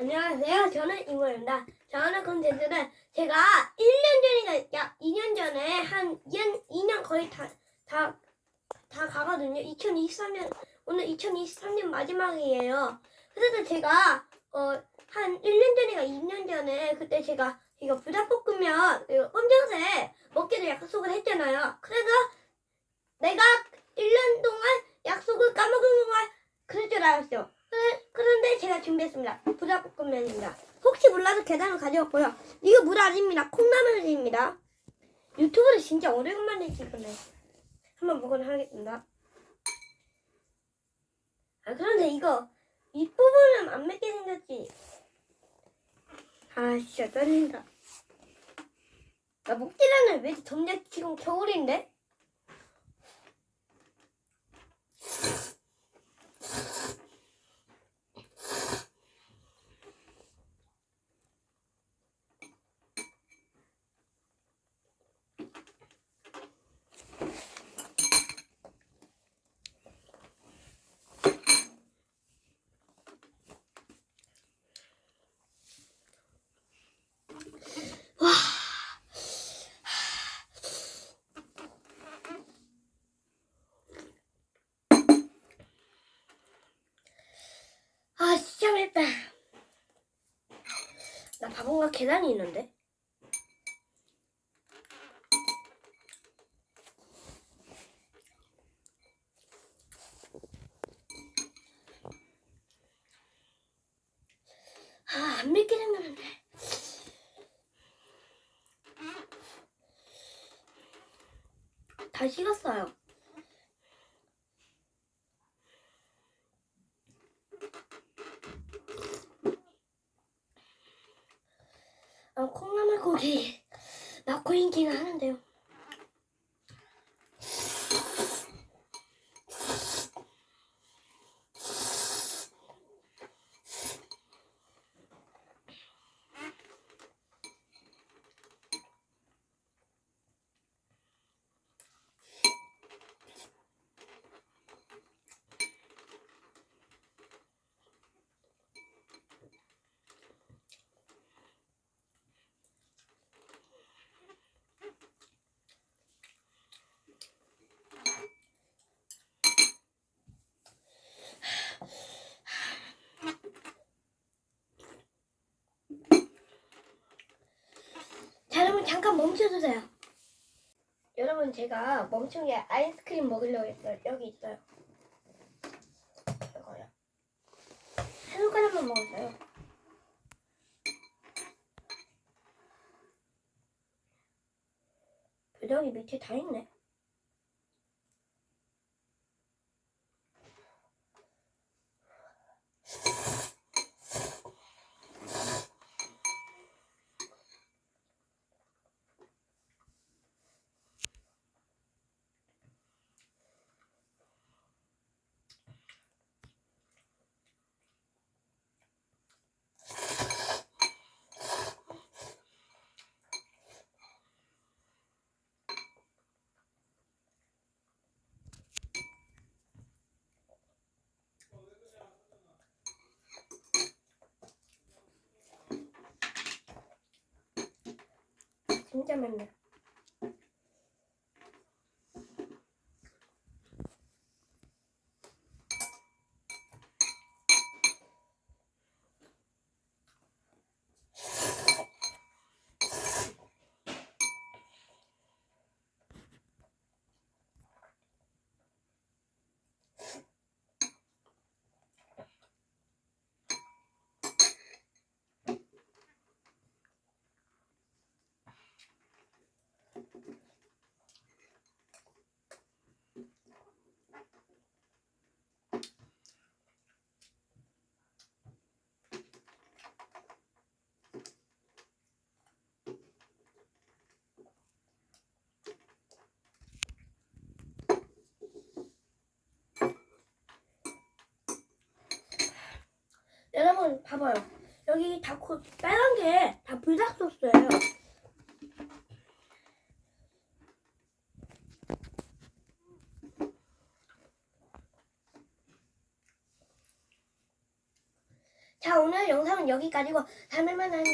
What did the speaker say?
안녕하세요. 저는 이모입니다. 저는 콘텐츠는 제가 1년 전인가 약 2년 전에 한 2년 거의 다 가거든요. 2023년, 오늘 2023년 마지막이에요. 그래서 제가 한 1년 전인가 2년 전에 그때 제가 이거 불닭볶음면 그리고 검정새 먹기로 약속을 했잖아요. 그래서 내가 1년 동안 약속을 까먹은 걸 그럴 줄 알았어요. 그런데 제가 준비했습니다. 불닭볶음면입니다. 혹시 몰라서 계란을 가져왔고요. 이거 물 아닙니다. 콩나물입니다. 유튜브를 진짜 오랜만에 찍었네. 한번 먹어보도록 하겠습니다. 그런데 이거 윗부분은 안 맵게 생겼지. 진짜 떨린다. 나 먹지라는 왜 점점 지금 겨울인데? 진짜 맵다. 나 바본가 계란이 있는데? 안 맵게 생겼는데. 다 식었어요. 콩나물 고기 낳고 있기는 하는데요. 자, 여러분 잠깐 멈춰주세요. 여러분 제가 멈춘 게 아이스크림 먹으려고 했어요. 여기 있어요. 이거요. 한 숟가락만 먹었어요. 부정이 밑에 다 있네. 진짜 맵네. 여러분 봐봐요. 여기 다 빨간 게 다 불닭 소스예요. 자, 오늘 영상은 여기까지고 다음에 만나요.